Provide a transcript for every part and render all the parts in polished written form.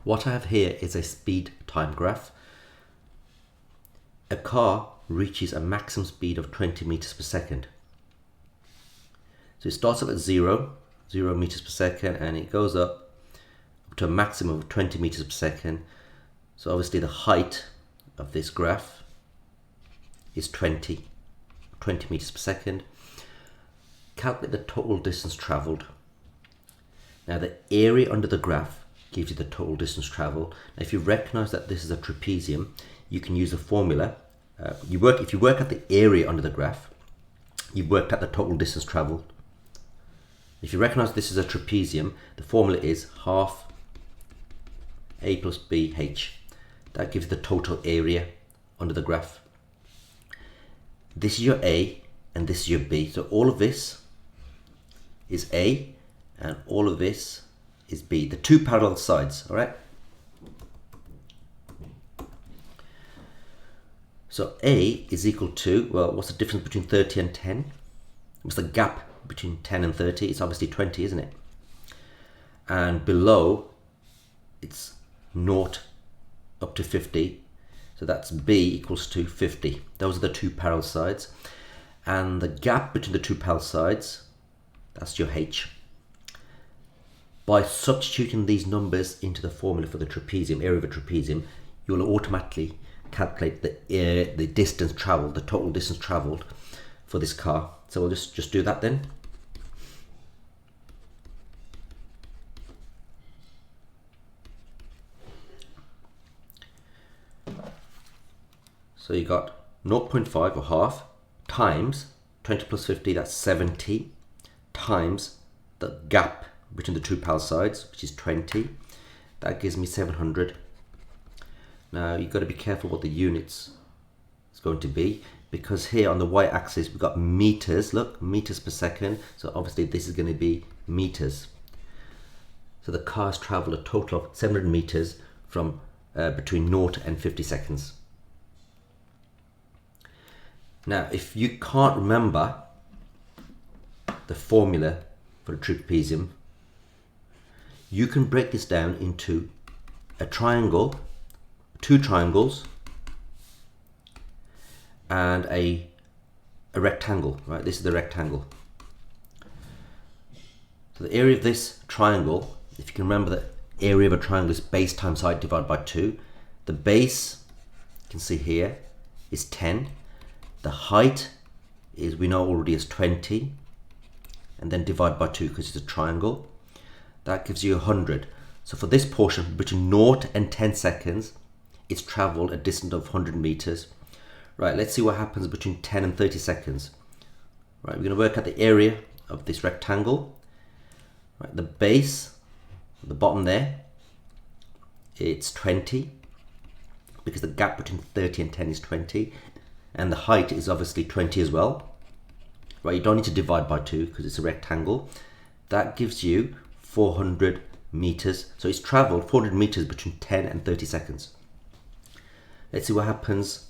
What I have here is a speed time graph. A car reaches a maximum speed of 20 meters per second. So it starts off at 0 meters per second, and it goes up to a maximum of 20 meters per second. So obviously the height of this graph is 20 meters per second. Calculate the total distance traveled. Now the area under the graph gives you the total distance traveled. Now if you recognize that this is a trapezium, you can use a formula. If you work at the area under the graph, you've worked out the total distance traveled. If you recognize this is a trapezium, the formula is half a plus bh. That gives the total area under the graph. This is your A and this is your B. So all of this is A and all of this is B. The two parallel sides, all right? So A is equal to, well, what's the difference between 30 and 10? What's the gap between 10 and 30? It's obviously 20, isn't it? And below, it's 0 up to 50. So that's B equals to 50. Those are the two parallel sides. And the gap between the two parallel sides, that's your H. By substituting these numbers into the formula for the trapezium, area of a trapezium, you will automatically calculate the distance traveled, the total distance traveled for this car. So we'll just do that then. So you got 0.5 or half times 20 plus 50, that's 70, times the gap between the two parallel sides, which is 20. That gives me 700. Now you've got to be careful what the units is going to be, because here on the y-axis we've got meters, look, meters per second. So obviously this is going to be meters. So the car has traveled a total of 700 meters from between 0 and 50 seconds. Now, if you can't remember the formula for a trapezium, you can break this down into a triangle, two triangles, and a rectangle, right? This is the rectangle. So the area of this triangle, if you can remember, the area of a triangle is base times height divided by 2. The base, you can see here, is 10. The height is, we know already, is 20, and then divide by 2 because it's a triangle. That gives you 100. So for this portion between 0 and 10 seconds, it's traveled a distance of 100 meters. Right, let's see what happens between 10 and 30 seconds. Right, we're going to work out the area of this rectangle. Right, the base, the bottom there, it's 20, because the gap between 30 and 10 is 20. And the height is obviously 20 as well. Right, you don't need to divide by 2 because it's a rectangle. That gives you 400 meters. So it's traveled 400 meters between 10 and 30 seconds. Let's see what happens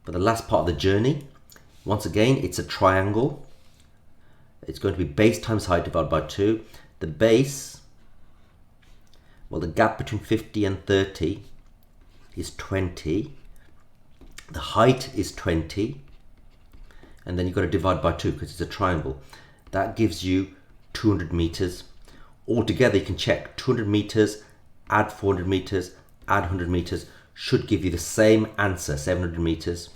for the last part of the journey. Once again, it's a triangle. It's going to be base times height divided by 2. The base, well, the gap between 50 and 30 is 20. The height is 20, and then you've got to divide by 2 because it's a triangle. That gives you 200 meters. Altogether, you can check 200 meters, add 400 meters, add 100 meters, should give you the same answer, 700 meters.